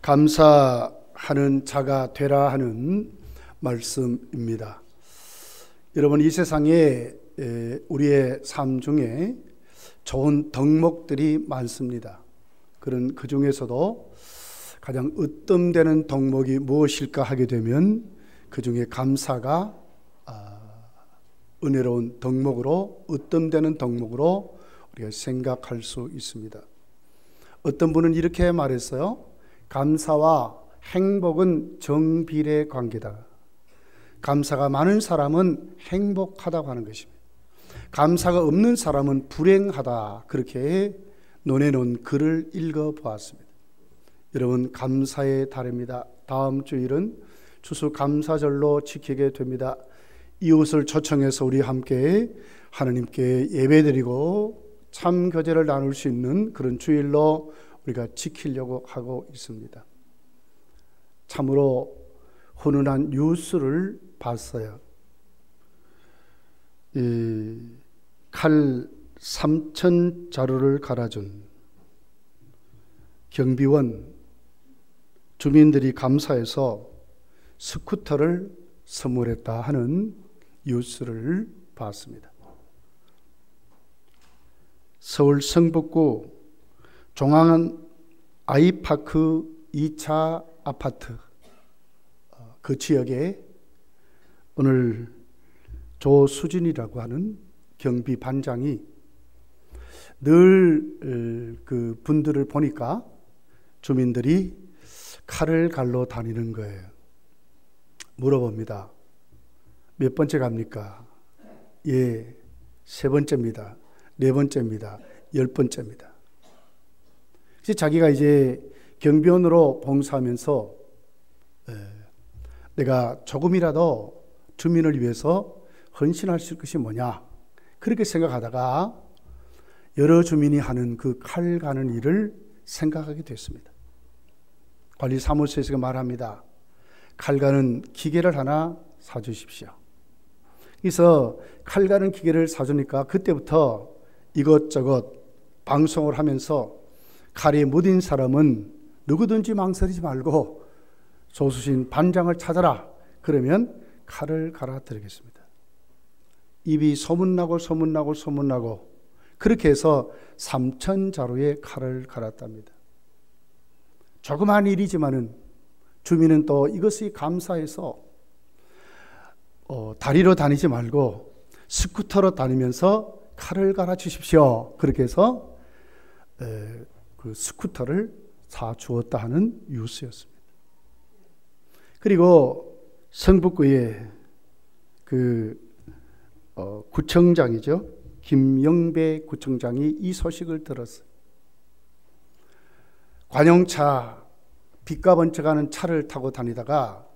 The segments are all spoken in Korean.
감사하는 자가 되라 하는 말씀입니다. 여러분, 이 세상에 우리의 삶 중에 좋은 덕목들이 많습니다. 그 중에서도 가장 으뜸되는 덕목이 무엇일까 하게 되면 그 중에 감사가 은혜로운 덕목으로, 으뜸되는 덕목으로 우리가 생각할 수 있습니다. 어떤 분은 이렇게 말했어요. 감사와 행복은 정비례 관계다. 감사가 많은 사람은 행복하다고 하는 것입니다. 감사가 없는 사람은 불행하다. 그렇게 논해놓은 글을 읽어보았습니다. 여러분, 감사의 달입니다. 다음 주일은 추수감사절로 지키게 됩니다. 이웃을 초청해서 우리 함께 하나님께 예배드리고 참교제를 나눌 수 있는 그런 주일로 우리가 지키려고 하고 있습니다. 참으로 훈훈한 뉴스를 봤어요. 칼 3,000자루를 갈아준 경비원 주민들이 감사해서 스쿠터를 선물했다 하는 뉴스를 봤습니다. 서울 성북구 종안 아이파크 2차 아파트 그 지역에 오늘 조수진이라고 하는 경비 반장이 늘 그 분들을 보니까 주민들이 칼을 갈러 다니는 거예요. 물어봅니다. 몇 번째 갑니까? 예, 3번째입니다. 4번째입니다. 10번째입니다. 자기가 이제 경비원으로 봉사하면서 내가 조금이라도 주민을 위해서 헌신할 수 있을 것이 뭐냐, 그렇게 생각하다가 여러 주민이 하는 그 칼 가는 일을 생각하게 됐습니다. 관리사무소에서 말합니다. 칼 가는 기계를 하나 사주십시오. 그래서 칼 가는 기계를 사주니까 그때부터 이것저것 방송을 하면서 칼이 무딘 사람은 누구든지 망설이지 말고 조수신 반장을 찾아라. 그러면 칼을 갈아드리겠습니다. 입이 소문나고 그렇게 해서 3,000자루의 칼을 갈았답니다. 조그마한 일이지만은 주민은 또 이것이 감사해서 다리로 다니지 말고 스쿠터로 다니면서 칼을 갈아주십시오. 그렇게 해서 그 스쿠터를 사주었다 하는 뉴스였습니다. 그리고 성북구의 그 구청장이죠. 김영배 구청장이 이 소식을 들었어요. 관용차, 빛과 번쩍하는 차를 타고 다니다가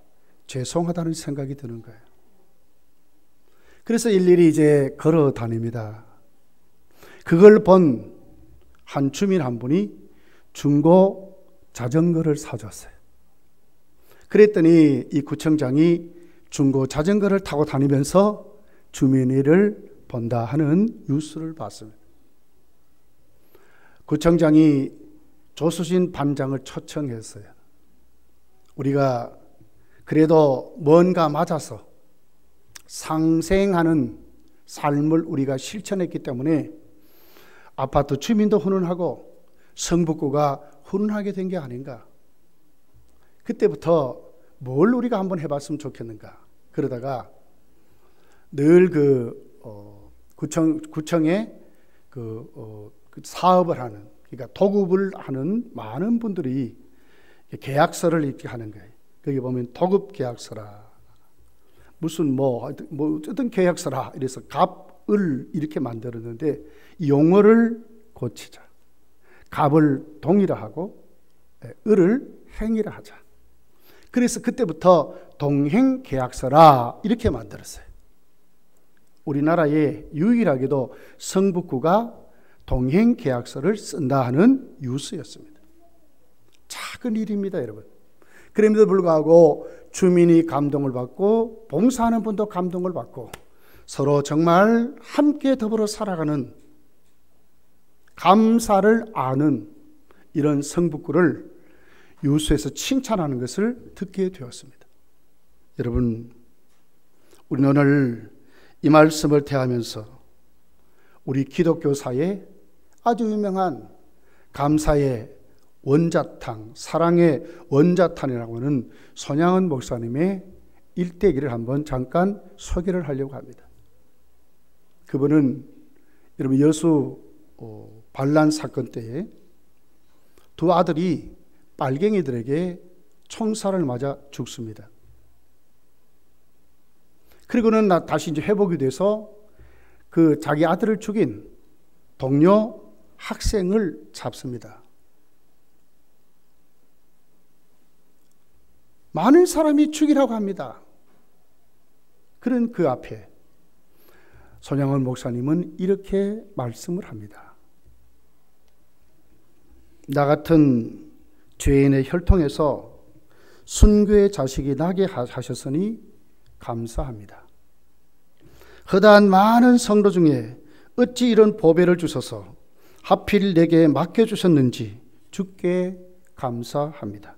죄송하다는 생각이 드는 거예요. 그래서 일일이 이제 걸어 다닙니다. 그걸 본 한 주민 한 분이 중고 자전거를 사줬어요. 그랬더니 이 구청장이 중고 자전거를 타고 다니면서 주민이를 본다 하는 뉴스를 봤습니다. 구청장이 조수진 반장을 초청했어요. 우리가 그래도 뭔가 맞아서 상생하는 삶을 우리가 실천했기 때문에 아파트 주민도 훈훈하고 성북구가 훈훈하게 된 게 아닌가. 그때부터 뭘 우리가 한번 해봤으면 좋겠는가. 그러다가 늘 구청에 그 사업을 하는, 그러니까 도급을 하는 많은 분들이 계약서를 이렇게 하는 거예요. 거기 보면 도급 계약서라, 무슨 어떤 계약서라, 이래서 갑을 이렇게 만들었는데 이 용어를 고치자. 갑을 동이라 하고 을을 행이라 하자. 그래서 그때부터 동행 계약서라 이렇게 만들었어요. 우리나라에 유일하게도 성북구가 동행 계약서를 쓴다 하는 뉴스였습니다. 작은 일입니다, 여러분. 그럼에도 불구하고 주민이 감동을 받고 봉사하는 분도 감동을 받고 서로 정말 함께 더불어 살아가는, 감사를 아는 이런 성북구를 유수에서 칭찬하는 것을 듣게 되었습니다. 여러분, 우리는 오늘 이 말씀을 대하면서 우리 기독교사의 아주 유명한 감사의 원자탄, 사랑의 원자탄이라고 하는 손양은 목사님의 일대기를 한번 잠깐 소개를 하려고 합니다. 그분은 여러분 여수 반란 사건 때에 두 아들이 빨갱이들에게 총살을 맞아 죽습니다. 그리고는 다시 이제 회복이 돼서 그 자기 아들을 죽인 동료 학생을 잡습니다. 많은 사람이 죽이라고 합니다. 그런 그 앞에 손양원 목사님은 이렇게 말씀을 합니다. 나 같은 죄인의 혈통에서 순교의 자식이 나게 하셨으니 감사합니다. 허다한 많은 성도 중에 어찌 이런 보배를 주셔서 하필 내게 맡겨주셨는지 주께 감사합니다.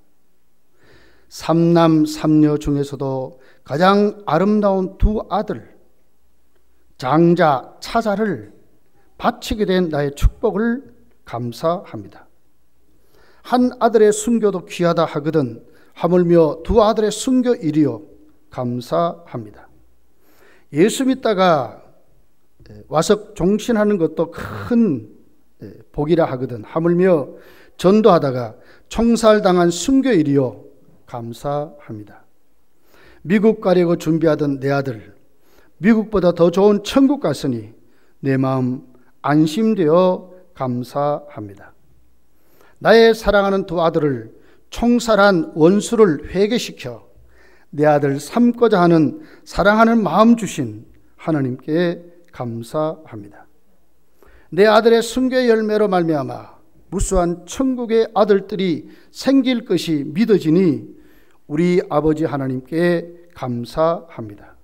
삼남 삼녀 중에서도 가장 아름다운 두 아들 장자 차자를 바치게 된 나의 축복을 감사합니다. 한 아들의 순교도 귀하다 하거든 하물며 두 아들의 순교 일이요 감사합니다. 예수 믿다가 와서 종신하는 것도 큰 복이라 하거든 하물며 전도하다가 총살당한 순교일이요 감사합니다. 미국 가려고 준비하던 내 아들 미국보다 더 좋은 천국 갔으니 내 마음 안심되어 감사합니다. 나의 사랑하는 두 아들을 총살한 원수를 회개시켜 내 아들 삼고자 하는 사랑하는 마음 주신 하나님께 감사합니다. 내 아들의 순교의 열매로 말미암아 무수한 천국의 아들들이 생길 것이 믿어지니 우리 아버지 하나님께 감사합니다.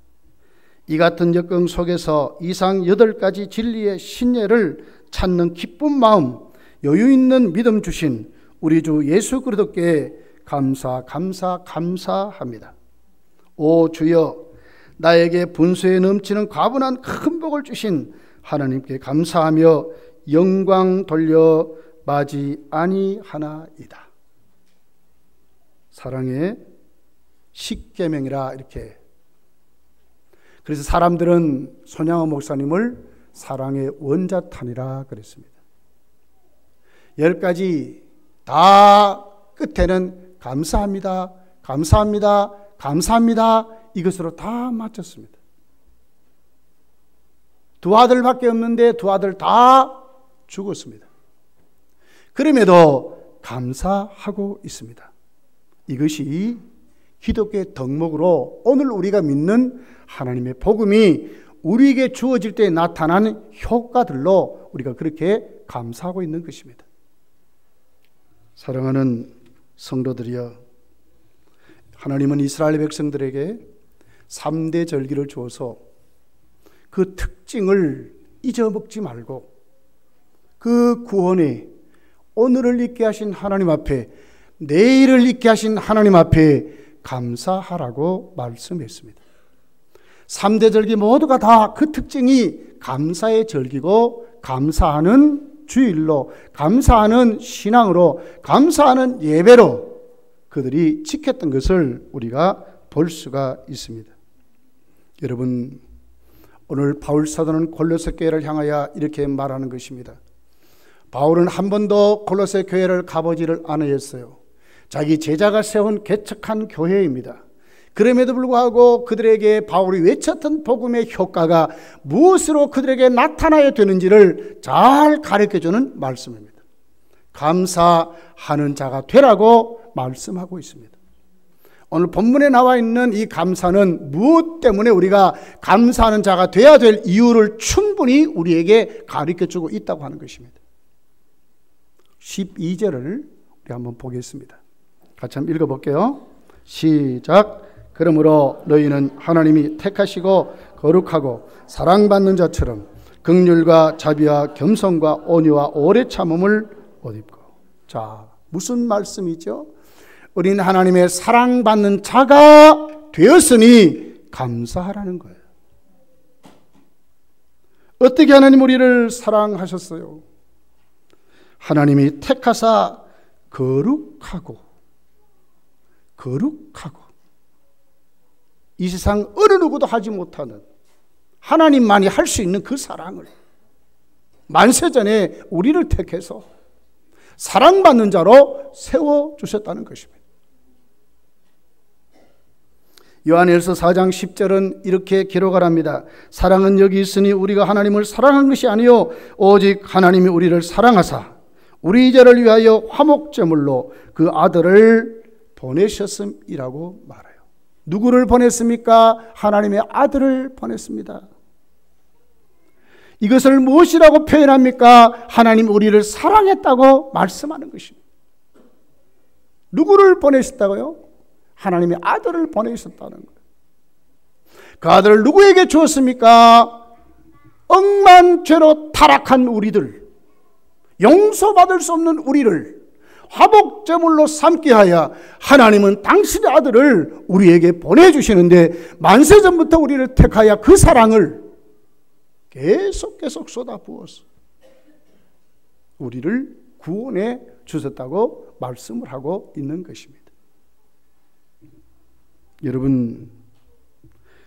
이 같은 역경 속에서 이상 8가지 진리의 신뢰를 찾는 기쁜 마음, 여유 있는 믿음 주신 우리 주 예수 그리스도께 감사합니다. 오 주여, 나에게 분수에 넘치는 과분한 큰 복을 주신 하나님께 감사하며 영광 돌려 마지 아니하나이다. 사랑의 십계명이라 이렇게. 그래서 사람들은 손양원 목사님을 사랑의 원자탄이라 그랬습니다. 10가지 다 끝에는 감사합니다, 감사합니다, 감사합니다 이것으로 다 마쳤습니다. 두 아들밖에 없는데 두 아들 다 죽었습니다. 그럼에도 감사하고 있습니다. 이것이 기독교의 덕목으로 오늘 우리가 믿는 하나님의 복음이 우리에게 주어질 때 나타나는 효과들로 우리가 그렇게 감사하고 있는 것입니다. 사랑하는 성도들이여, 하나님은 이스라엘 백성들에게 3대 절기를 주어서 그 특징을 잊어먹지 말고 그 구원에 오늘을 있게 하신 하나님 앞에, 내일을 있게 하신 하나님 앞에 감사하라고 말씀했습니다. 3대 절기 모두가 다 그 특징이 감사의 절기고 감사하는 주일로, 감사하는 신앙으로, 감사하는 예배로 그들이 지켰던 것을 우리가 볼 수가 있습니다. 여러분, 오늘 바울 사도는 골로새 교회를 향하여 이렇게 말하는 것입니다. 바울은 한 번도 골로새 교회를 가보지를 않았어요. 자기 제자가 세운 개척한 교회입니다. 그럼에도 불구하고 그들에게 바울이 외쳤던 복음의 효과가 무엇으로 그들에게 나타나야 되는지를 잘 가르쳐주는 말씀입니다. 감사하는 자가 되라고 말씀하고 있습니다. 오늘 본문에 나와 있는 이 감사는 무엇 때문에 우리가 감사하는 자가 되어야 될 이유를 충분히 우리에게 가르쳐주고 있다고 하는 것입니다. 12절을 우리 한번 보겠습니다. 같이 한번 읽어볼게요. 시작. 그러므로 너희는 하나님이 택하시고 거룩하고 사랑받는 자처럼 긍휼과 자비와 겸손과 온유와 오래 참음을 옷 입고. 자, 무슨 말씀이죠? 우리는 하나님의 사랑받는 자가 되었으니 감사하라는 거예요. 어떻게 하나님 우리를 사랑하셨어요? 하나님이 택하사 거룩하고 이 세상 어느 누구도 하지 못하는 하나님만이 할 수 있는 그 사랑을 만세전에 우리를 택해서 사랑받는 자로 세워주셨다는 것입니다. 요한일서 4장 10절은 이렇게 기록하랍니다. 사랑은 여기 있으니 우리가 하나님을 사랑한 것이 아니요 오직 하나님이 우리를 사랑하사 우리 죄를 위하여 화목제물로 그 아들을 보내셨음이라고 말해요. 누구를 보냈습니까? 하나님의 아들을 보냈습니다. 이것을 무엇이라고 표현합니까? 하나님 우리를 사랑했다고 말씀하는 것입니다. 누구를 보내셨다고요? 하나님의 아들을 보내셨다는 거예요. 그 아들을 누구에게 주었습니까? 억만 죄로 타락한 우리들, 용서받을 수 없는 우리를 화목제물로 삼게 하여 하나님은 당신의 아들을 우리에게 보내주시는데 만세전부터 우리를 택하여 그 사랑을 계속 쏟아부어서 우리를 구원해 주셨다고 말씀을 하고 있는 것입니다. 여러분,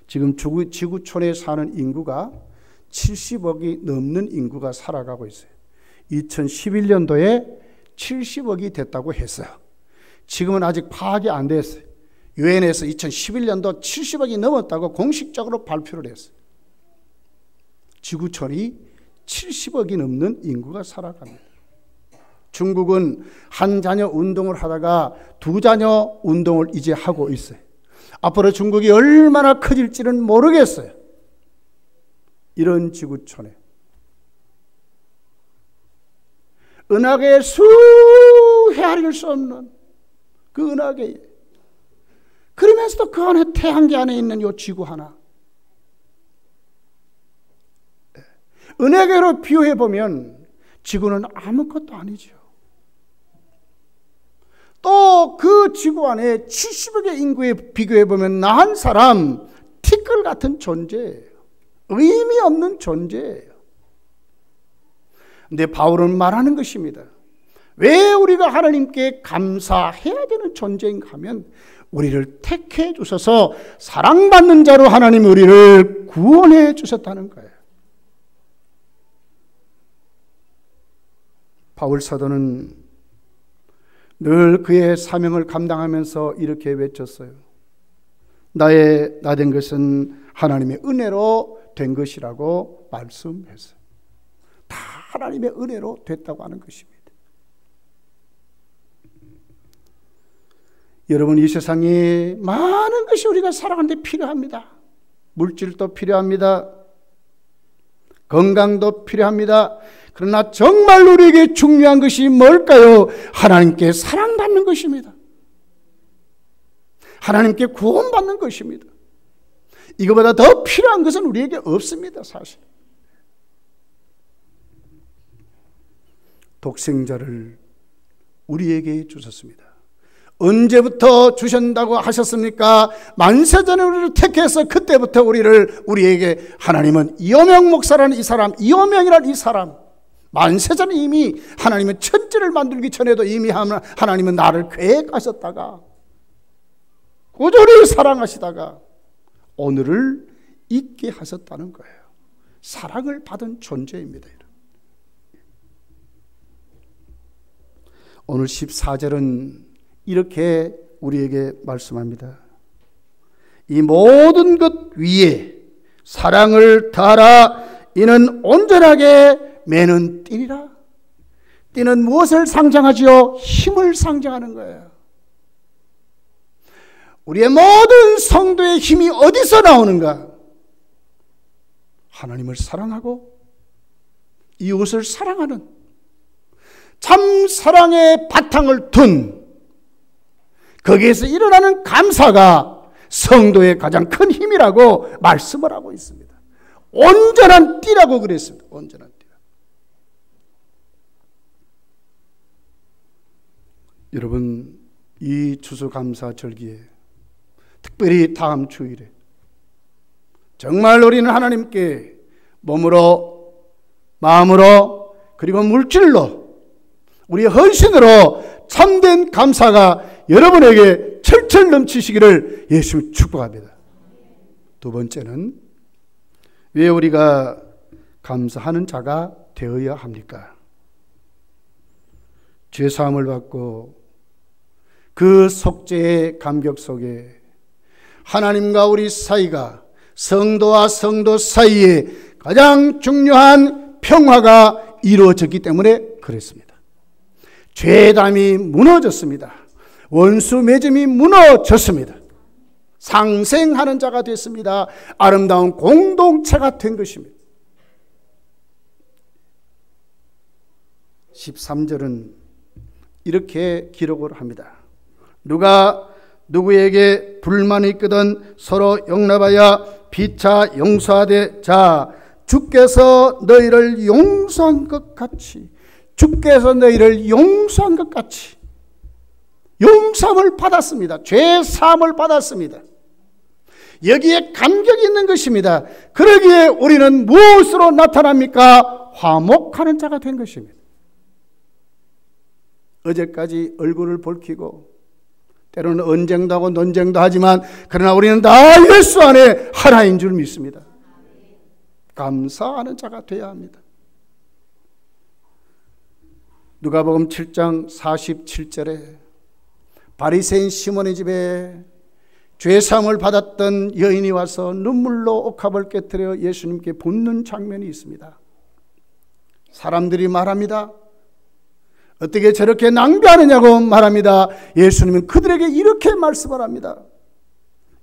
지금 지구촌에 사는 인구가 70억이 넘는 인구가 살아가고 있어요. 2011년도에 70억이 됐다고 했어요. 지금은 아직 파악이 안 됐어요. 유엔에서 2011년도 70억이 넘었다고 공식적으로 발표를 했어요. 지구촌이 70억이 넘는 인구가 살아갑니다. 중국은 한 자녀 운동을 하다가 두 자녀 운동을 이제 하고 있어요. 앞으로 중국이 얼마나 커질지는 모르겠어요. 이런 지구촌에 은하계에 수 헤아릴 수 없는 그 은하계에, 그러면서도 그 안에 태양계 안에 있는 이 지구 하나, 은하계로 비유해 보면 지구는 아무것도 아니죠. 또 그 지구 안에 70억의 인구에 비교해 보면 나 한 사람 티끌 같은 존재예요. 의미 없는 존재예요. 근데 바울은 말하는 것입니다. 왜 우리가 하나님께 감사해야 되는 존재인가 하면 우리를 택해 주셔서 사랑받는 자로 하나님이 우리를 구원해 주셨다는 거예요. 바울 사도는 늘 그의 사명을 감당하면서 이렇게 외쳤어요. 나 된 것은 하나님의 은혜로 된 것이라고 말씀했어요. 다 하나님의 은혜로 됐다고 하는 것입니다. 여러분, 이 세상에 많은 것이 우리가 살아가는데 필요합니다. 물질도 필요합니다. 건강도 필요합니다. 그러나 정말 우리에게 중요한 것이 뭘까요? 하나님께 사랑받는 것입니다. 하나님께 구원받는 것입니다. 이거보다 더 필요한 것은 우리에게 없습니다, 사실. 독생자를 우리에게 주셨습니다. 언제부터 주신다고 하셨습니까? 만세전에 우리를 택해서 그때부터 우리에게 하나님은 이호명 목사라는 이 사람, 이호명이라는 이 사람, 만세전에 이미 하나님은 천지를 만들기 전에도 이미 하나님은 나를 계획하셨다가 고조리 사랑하시다가 오늘을 있게 하셨다는 거예요. 사랑을 받은 존재입니다. 오늘 14절은 이렇게 우리에게 말씀합니다. 이 모든 것 위에 사랑을 더하라. 이는 온전하게 매는 띠니라. 띠는 무엇을 상징하지요? 힘을 상징하는 거예요. 우리의 모든 성도의 힘이 어디서 나오는가? 하나님을 사랑하고 이웃을 사랑하는 참 사랑의 바탕을 둔 거기에서 일어나는 감사가 성도의 가장 큰 힘이라고 말씀을 하고 있습니다. 온전한 띠라고 그랬습니다. 온전한 띠. 여러분, 이 추수감사절기에 특별히 다음 주일에 정말 우리는 하나님께 몸으로, 마음으로, 그리고 물질로, 우리의 헌신으로 참된 감사가 여러분에게 철철 넘치시기를 예수님 축복합니다. 두 번째는 왜 우리가 감사하는 자가 되어야 합니까? 죄사함을 받고 그 속죄의 감격 속에 하나님과 우리 사이가, 성도와 성도 사이에 가장 중요한 평화가 이루어졌기 때문에 그랬습니다. 죄담이 무너졌습니다. 원수 맺음이 무너졌습니다. 상생하는 자가 됐습니다. 아름다운 공동체가 된 것입니다. 13절은 이렇게 기록을 합니다. 누가 누구에게 불만이 있거든 서로 용납하여 피차 용서하되, 자 주께서 너희를 용서한 것 같이, 주께서 너희를 용서한 것 같이 용서함을 받았습니다. 죄 사함을 받았습니다. 여기에 감격이 있는 것입니다. 그러기에 우리는 무엇으로 나타납니까? 화목하는 자가 된 것입니다. 어제까지 얼굴을 붉히고 때로는 언쟁도 하고 논쟁도 하지만, 그러나 우리는 다 예수 안에 하나인 줄 믿습니다. 감사하는 자가 되어야 합니다. 누가복음 7장 47절에 바리새인 시몬의 집에 죄사함을 받았던 여인이 와서 눈물로 옥합을 깨뜨려 예수님께 붓는 장면이 있습니다. 사람들이 말합니다. 어떻게 저렇게 낭비하느냐고 말합니다. 예수님은 그들에게 이렇게 말씀을 합니다.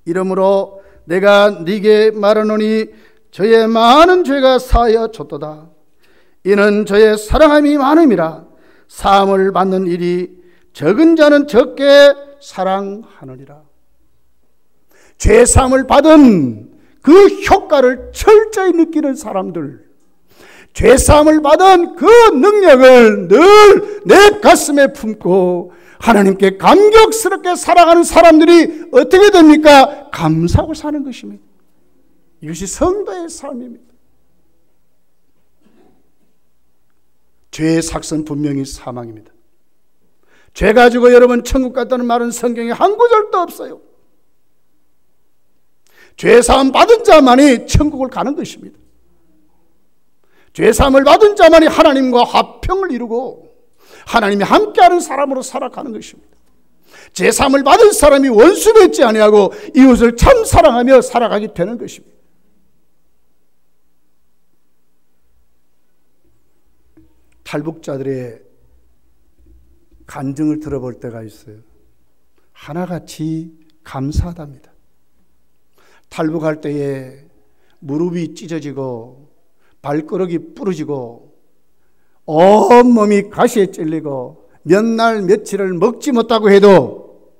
이러므로 내가 네게 말하노니 저의 많은 죄가 사하여 졌도다. 이는 저의 사랑함이 많음이라. 사함을 받는 일이 적은 자는 적게 사랑하느니라. 죄 사함을 받은 그 효과를 철저히 느끼는 사람들, 죄 사함을 받은 그 능력을 늘 내 가슴에 품고 하나님께 감격스럽게 살아가는 사람들이 어떻게 됩니까? 감사하고 사는 것입니다. 이것이 성도의 삶입니다. 죄의 삭선 분명히 사망입니다. 죄 가지고 여러분 천국 갔다는 말은 성경에 한 구절도 없어요. 죄 사함 받은 자만이 천국을 가는 것입니다. 죄 사함을 받은 자만이 하나님과 화평을 이루고 하나님이 함께하는 사람으로 살아가는 것입니다. 죄 사함을 받은 사람이 원수 맺지 아니하고 이웃을 참 사랑하며 살아가게 되는 것입니다. 탈북자들의 간증을 들어볼 때가 있어요. 하나같이 감사하답니다. 탈북할 때에 무릎이 찢어지고 발가락이 부러지고 온몸이 가시에 찔리고 몇 날 며칠을 먹지 못하고 해도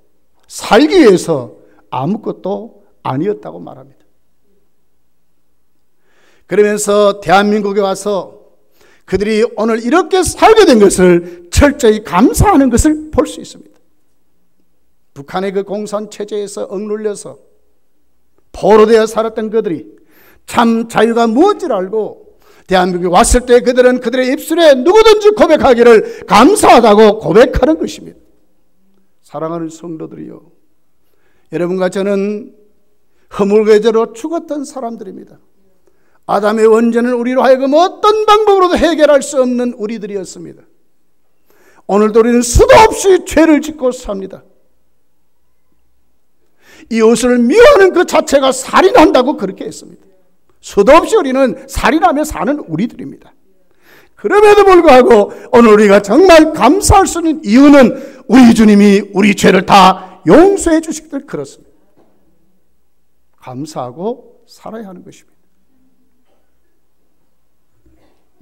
살기 위해서 아무것도 아니었다고 말합니다. 그러면서 대한민국에 와서 그들이 오늘 이렇게 살게 된 것을 철저히 감사하는 것을 볼 수 있습니다. 북한의 그 공산 체제에서 억눌려서 포로되어 살았던 그들이 참 자유가 무엇인지를 알고 대한민국에 왔을 때 그들은 그들의 입술에 누구든지 고백하기를 감사하다고 고백하는 것입니다. 사랑하는 성도들이요, 여러분과 저는 허물괴제로 죽었던 사람들입니다. 아담의 원죄는 우리로 하여금 어떤 방법으로도 해결할 수 없는 우리들이었습니다. 오늘도 우리는 수도 없이 죄를 짓고 삽니다. 이웃을 미워하는 그 자체가 살인한다고 그렇게 했습니다. 수도 없이 우리는 살인하며 사는 우리들입니다. 그럼에도 불구하고 오늘 우리가 정말 감사할 수 있는 이유는 우리 주님이 우리 죄를 다 용서해 주시기 때문에 그렇습니다. 감사하고 살아야 하는 것입니다.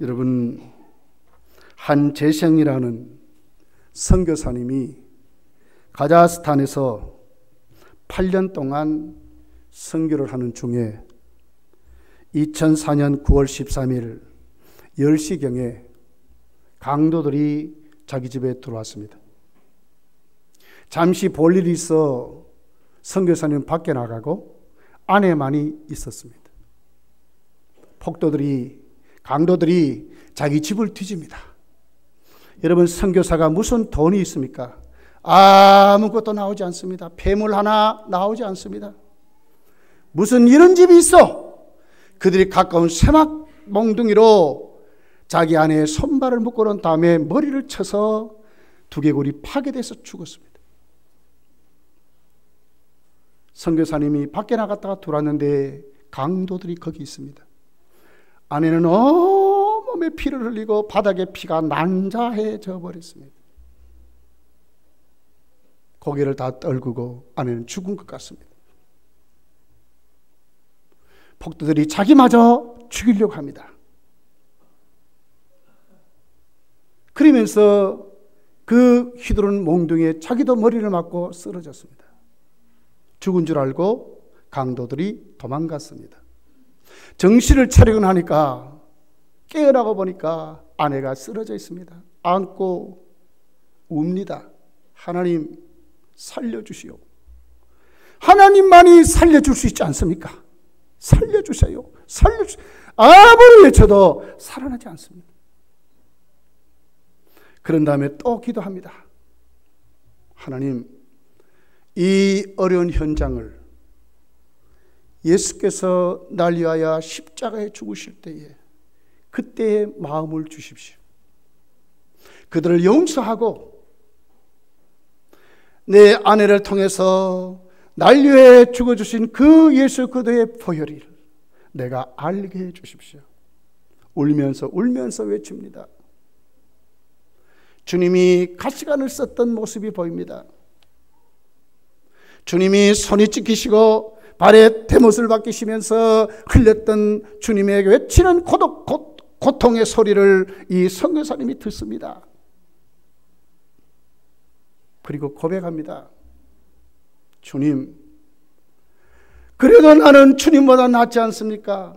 여러분, 한재성이라는 선교사님이 카자흐스탄에서 8년 동안 선교를 하는 중에 2004년 9월 13일 10시경에 강도들이 자기 집에 들어왔습니다. 잠시 볼 일이 있어 선교사님 밖에 나가고 아내만이 있었습니다. 폭도들이, 강도들이 자기 집을 뒤집니다. 여러분, 선교사가 무슨 돈이 있습니까? 아무것도 나오지 않습니다. 폐물 하나 나오지 않습니다. 무슨 이런 집이 있어? 그들이 가까운 세막 몽둥이로 자기 아내의 손발을 묶어 놓은 다음에 머리를 쳐서 두개골이 파괴돼서 죽었습니다. 선교사님이 밖에 나갔다가 돌아왔는데 강도들이 거기 있습니다. 아내는 온몸에 피를 흘리고 바닥에 피가 난자해져 버렸습니다. 고개를 다 떨구고 아내는 죽은 것 같습니다. 폭도들이 자기마저 죽이려고 합니다. 그러면서 그 휘두른 몽둥이에 자기도 머리를 맞고 쓰러졌습니다. 죽은 줄 알고 강도들이 도망갔습니다. 정신을 차리고 나니까 깨어나고 보니까 아내가 쓰러져 있습니다. 안고 웁니다. 하나님 살려주시오. 하나님만이 살려줄 수 있지 않습니까? 살려주세요. 살려주세요. 아무리 외쳐도 살아나지 않습니다. 그런 다음에 또 기도합니다. 하나님, 이 어려운 현장을 예수께서 날 위하여 십자가에 죽으실 때에 그때의 마음을 주십시오. 그들을 용서하고 내 아내를 통해서 날 위해 죽어주신 그 예수 그리스도의 보혈을 내가 알게 해 주십시오. 울면서 외칩니다. 주님이 가시관을 썼던 모습이 보입니다. 주님이 손이 찢기시고 발에 대못을 박히시면서 흘렸던 주님의 외치는 고통의 소리를 이 선교사님이 듣습니다. 그리고 고백합니다. 주님, 그래도 나는 주님보다 낫지 않습니까?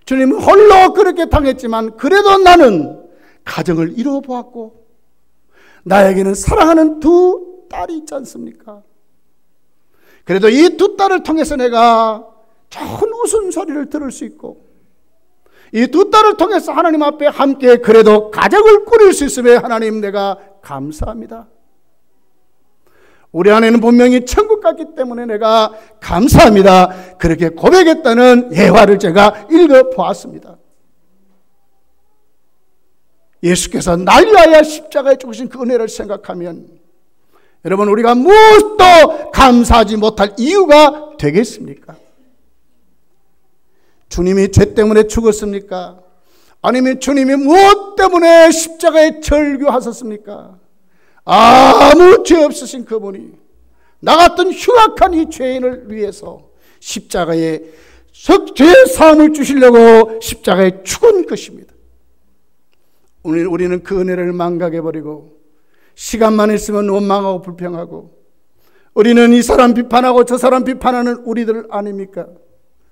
주님은 홀로 그렇게 당했지만 그래도 나는 가정을 이루어 보았고 나에게는 사랑하는 두 딸이 있지 않습니까? 그래도 이 두 딸을 통해서 내가 좋은 웃음소리를 들을 수 있고 이 두 딸을 통해서 하나님 앞에 함께 그래도 가정을 꾸릴 수 있음에 하나님 내가 감사합니다. 우리 아내는 분명히 천국 갔기 때문에 내가 감사합니다. 그렇게 고백했다는 예화를 제가 읽어보았습니다. 예수께서 날 위하여 십자가에 죽으신 그 은혜를 생각하면 여러분, 우리가 무엇도 감사하지 못할 이유가 되겠습니까? 주님이 죄 때문에 죽었습니까? 아니면 주님이 무엇 때문에 십자가에 절규하셨습니까? 아무 죄 없으신 그분이 나 같은 흉악한 이 죄인을 위해서 십자가에 죄 사함을 주시려고 십자가에 죽은 것입니다. 오늘 우리는 그 은혜를 망각해버리고 시간만 있으면 원망하고 불평하고 우리는 이 사람 비판하고 저 사람 비판하는 우리들 아닙니까?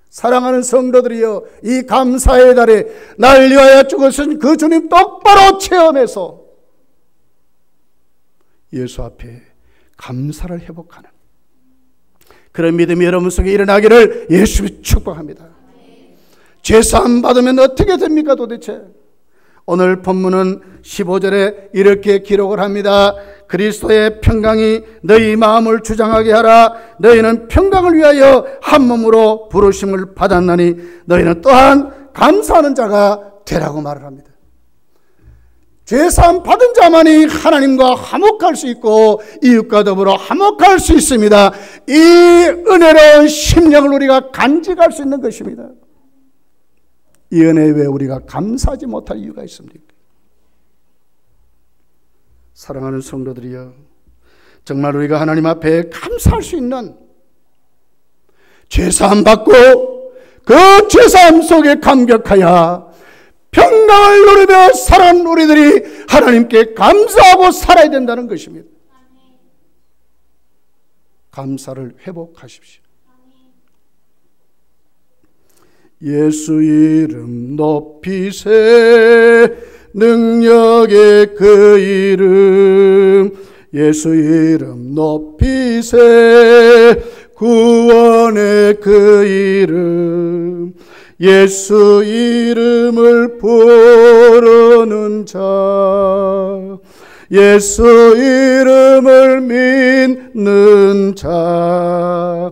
사랑하는 성도들이여, 이 감사의 달에 날 위하여 죽으신 그 주님 똑바로 체험해서 예수 앞에 감사를 회복하는 그런 믿음이 여러분 속에 일어나기를 예수님이 축복합니다. 죄사함 받으면 어떻게 됩니까 도대체? 오늘 본문은 15절에 이렇게 기록을 합니다. 그리스도의 평강이 너희 마음을 주장하게 하라. 너희는 평강을 위하여 한 몸으로 부르심을 받았나니 너희는 또한 감사하는 자가 되라고 말을 합니다. 죄사함 받은 자만이 하나님과 화목할 수 있고 이웃과 더불어 화목할 수 있습니다. 이 은혜로운 심령을 우리가 간직할 수 있는 것입니다. 이 은혜에 왜 우리가 감사하지 못할 이유가 있습니까? 사랑하는 성도들이여, 정말 우리가 하나님 앞에 감사할 수 있는 죄사함 받고 그 죄사함 속에 감격하여 평강을 누리며 살아가는 우리들이 하나님께 감사하고 살아야 된다는 것입니다. 감사를 회복하십시오. 예수 이름 높이세, 능력의 그 이름, 예수 이름 높이세. 구원의 그 이름, 예수 이름을 부르는 자, 예수 이름을 믿는 자,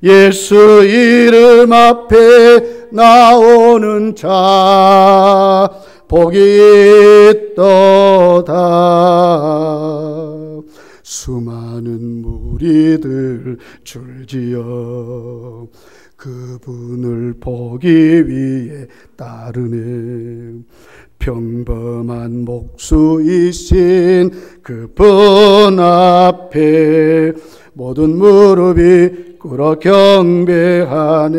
예수 이름 앞에 나오는 자, 복이 있도다. 수많은 무리들 줄지어 그분을 보기 위해 따르네. 평범한 목수이신 그분 앞에 모든 무릎이 꿇어 경배하네.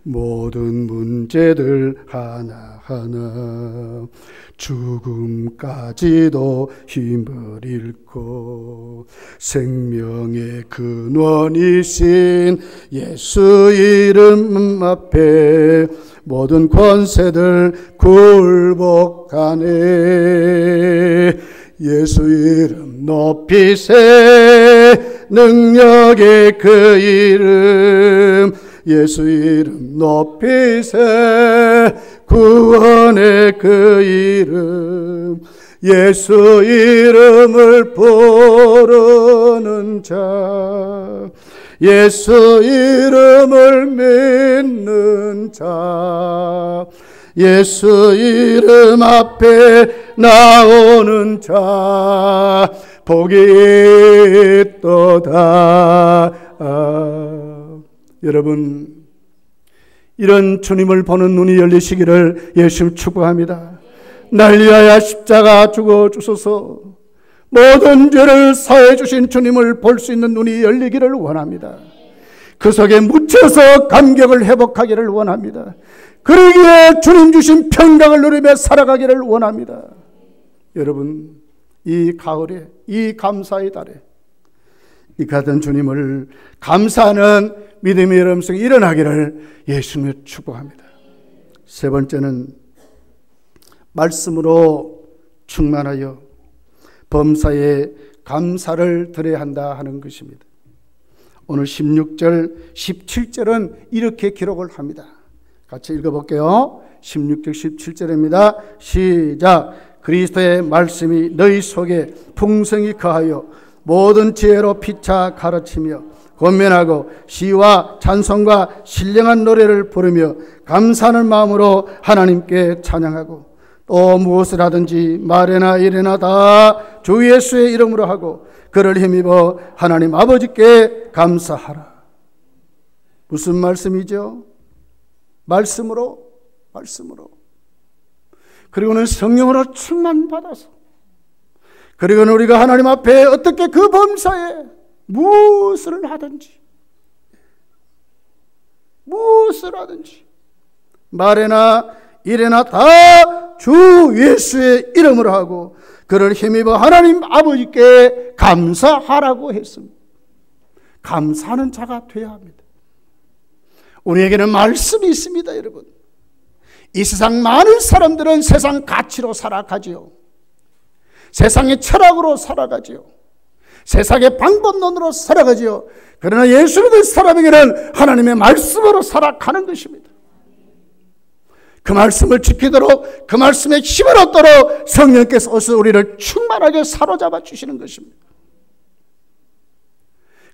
모든 문제들 하나하나 죽음까지도 힘을 잃고 생명의 근원이신 예수 이름 앞에 모든 권세들 굴복하네. 예수 이름 높이세. 능력의 그 이름, 예수 이름 높이세. 구원의 그 이름, 예수 이름을 부르는 자, 예수 이름을 믿는 자, 예수 이름 앞에 나오는 자, 복이 있도다. 여러분, 이런 주님을 보는 눈이 열리시기를 예수님 축복합니다. 날 위하여 십자가 죽어 주소서. 모든 죄를 사해 주신 주님을 볼 수 있는 눈이 열리기를 원합니다. 그 속에 묻혀서 감격을 회복하기를 원합니다. 그러기에 주님 주신 평강을 누리며 살아가기를 원합니다. 여러분, 이 가을에, 이 감사의 달에 이 같은 주님을 감사하는 믿음의 여러분에게 일어나기를 예수님을 축복합니다. 세 번째는 말씀으로 충만하여 범사에 감사를 드려야 한다 하는 것입니다. 오늘 16절, 17절은 이렇게 기록을 합니다. 같이 읽어볼게요. 16절, 17절입니다. 시작. 그리스도의 말씀이 너희 속에 풍성히 거하여 모든 지혜로 피차 가르치며 권면하고 시와 찬송과 신령한 노래를 부르며 감사하는 마음으로 하나님께 찬양하고 또 무엇을 하든지 말이나 일이나 다 주 예수의 이름으로 하고 그를 힘입어 하나님 아버지께 감사하라. 무슨 말씀이죠? 말씀으로. 그리고는 성령으로 충만받아서, 그리고는 우리가 하나님 앞에 어떻게 그 범사에 무엇을 하든지 말에나 일에나 다 주 예수의 이름으로 하고 그를 힘입어 하나님 아버지께 감사하라고 했습니다. 감사하는 자가 되어야 합니다. 우리에게는 말씀이 있습니다. 여러분, 이 세상 많은 사람들은 세상 가치로 살아가지요, 세상의 철학으로 살아가지요, 세상의 방법론으로 살아가지요. 그러나 예수 믿는 사람에게는 하나님의 말씀으로 살아가는 것입니다. 그 말씀을 지키도록, 그 말씀에 힘을 얻도록 성령께서 어서 우리를 충만하게 사로잡아 주시는 것입니다.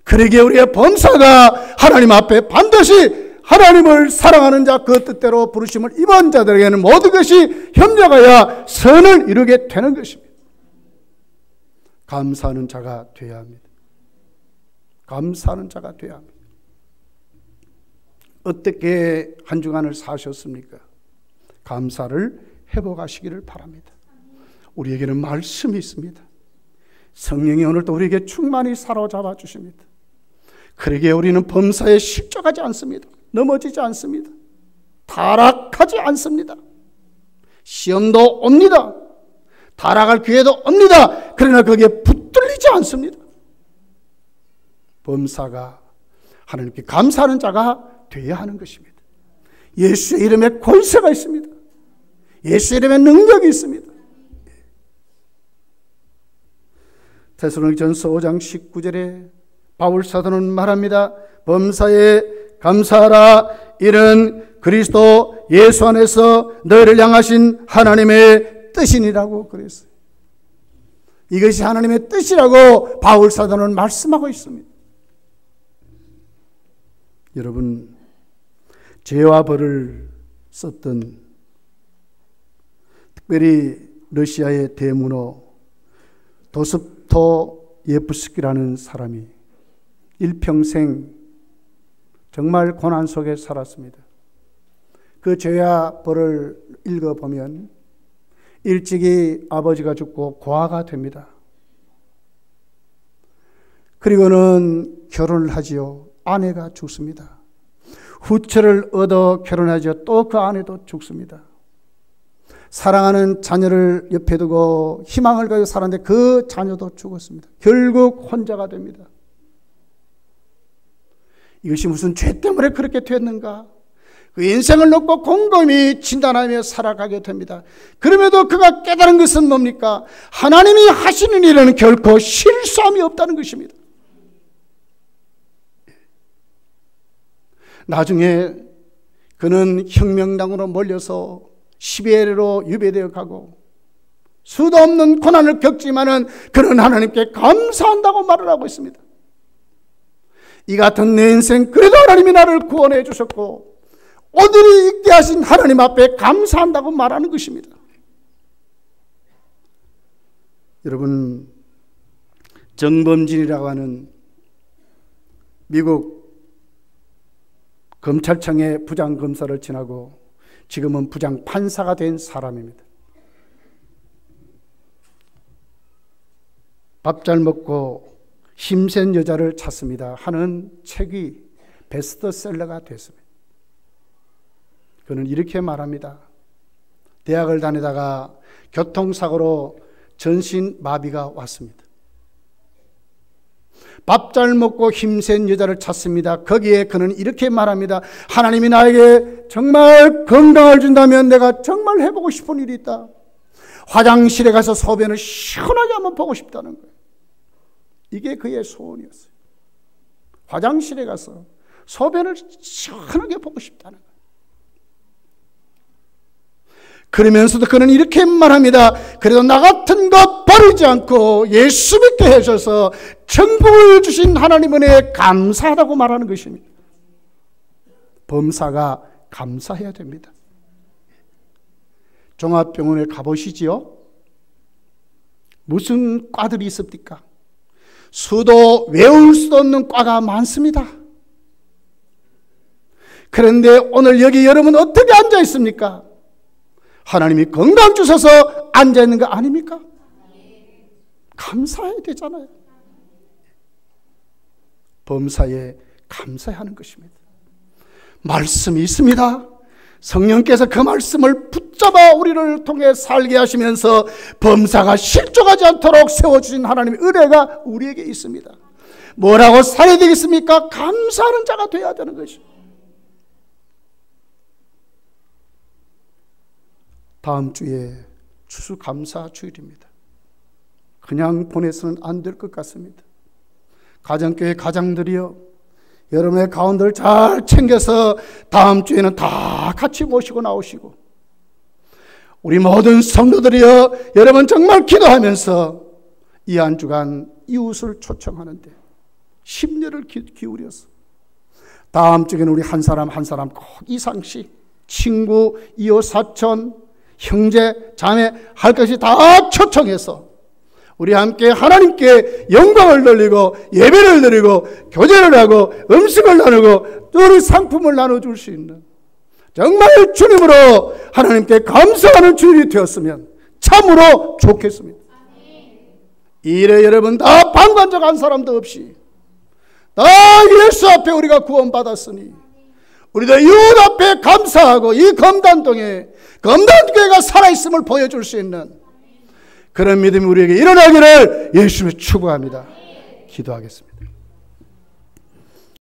그러기에 우리의 범사가 하나님 앞에 반드시 하나님을 사랑하는 자, 그 뜻대로 부르심을 입은 자들에게는 모든 것이 협력하여 선을 이루게 되는 것입니다. 감사하는 자가 되어야 합니다. 감사하는 자가 되어야 합니다. 어떻게 한 주간을 사셨습니까? 감사를 회복하시기를 바랍니다. 우리에게는 말씀이 있습니다. 성령이 오늘도 우리에게 충만히 사로잡아 주십니다. 그러기에 우리는 범사에 실족하지 않습니다. 넘어지지 않습니다. 타락하지 않습니다. 시험도 옵니다. 타락할 기회도 옵니다. 그러나 거기에 붙들리지 않습니다. 범사가 하나님께 감사하는 자가 되어야 하는 것입니다. 예수의 이름에 권세가 있습니다. 예수의 이름에 능력이 있습니다. 데살로니가전서 5장 19절에 바울 사도는 말합니다. 범사에 감사하라. 이는 그리스도 예수 안에서 너희를 향하신 하나님의 뜻이니라고 그랬어요. 이것이 하나님의 뜻이라고 바울 사도는 말씀하고 있습니다. 여러분, 죄와 벌을 썼던 특별히 러시아의 대문호 도스토예프스키라는 사람이 일평생 정말 고난 속에 살았습니다. 그 죄와 벌을 읽어보면 일찍이 아버지가 죽고 고아가 됩니다. 그리고는 결혼을 하지요. 아내가 죽습니다. 후처를 얻어 결혼하죠. 또 그 아내도 죽습니다. 사랑하는 자녀를 옆에 두고 희망을 가지고 살았는데 그 자녀도 죽었습니다. 결국 혼자가 됩니다. 이것이 무슨 죄 때문에 그렇게 됐는가? 그 인생을 놓고 곰곰이 진단하며 살아가게 됩니다. 그럼에도 그가 깨달은 것은 뭡니까? 하나님이 하시는 일에는 결코 실수함이 없다는 것입니다. 나중에 그는 혁명당으로 몰려서 시베리아로 유배되어 가고 수도 없는 고난을 겪지만은 그는 하나님께 감사한다고 말을 하고 있습니다. 이 같은 내 인생 그래도 하나님이 나를 구원해 주셨고 오늘이 있게 하신 하나님 앞에 감사한다고 말하는 것입니다. 여러분, 정범진이라고 하는 미국 검찰청의 부장검사를 지나고 지금은 부장판사가 된 사람입니다. 밥 잘 먹고 힘센 여자를 찾습니다 하는 책이 베스트셀러가 됐습니다. 그는 이렇게 말합니다. 대학을 다니다가 교통사고로 전신마비가 왔습니다. 밥 잘 먹고 힘센 여자를 찾습니다. 거기에 그는 이렇게 말합니다. 하나님이 나에게 정말 건강을 준다면 내가 정말 해보고 싶은 일이 있다. 화장실에 가서 소변을 시원하게 한번 보고 싶다는 거예요. 이게 그의 소원이었어요. 화장실에 가서 소변을 시원하게 보고 싶다는 거예요. 그러면서도 그는 이렇게 말합니다. 그래도 나 같은 것 버리지 않고 예수 믿게 해줘서 천국을 주신 하나님 은혜에 감사하다고 말하는 것입니다. 범사가 감사해야 됩니다. 종합병원에 가보시지요. 무슨 과들이 있습니까? 수도 외울 수도 없는 과가 많습니다. 그런데 오늘 여기 여러분 어떻게 앉아 있습니까? 하나님이 건강 주셔서 앉아 있는 거 아닙니까? 감사해야 되잖아요. 범사에 감사해야 하는 것입니다. 말씀이 있습니다. 성령께서 그 말씀을 붙잡아 우리를 통해 살게 하시면서 범사가 실족하지 않도록 세워주신 하나님의 은혜가 우리에게 있습니다. 뭐라고 살아야 되겠습니까? 감사하는 자가 되어야 되는 것입니다. 다음 주에 추수감사 주일입니다. 그냥 보내서는 안 될 것 같습니다. 가정교회 가장들이여, 여러분의 가운데를 잘 챙겨서 다음 주에는 다 같이 모시고 나오시고, 우리 모든 성도들이여, 여러분 정말 기도하면서 이 한 주간 이웃을 초청하는데 심려를 기울여서 다음 주에는 우리 한 사람 한 사람 꼭 이상씩 친구, 이웃, 사촌, 형제, 자매 할 것이 다 초청해서 우리 함께 하나님께 영광을 돌리고 예배를 드리고 교제를 하고 음식을 나누고 또 상품을 나눠줄 수 있는 정말 주님으로 하나님께 감사하는 주일이 되었으면 참으로 좋겠습니다. 이 일에 여러분 다 방관적 한 사람도 없이 다 예수 앞에 우리가 구원받았으니 우리도 이웃 앞에 감사하고 이 검단동에 검단교회가 살아있음을 보여줄 수 있는 그런 믿음이 우리에게 일어나기를 예수님의 축복합니다. 기도하겠습니다.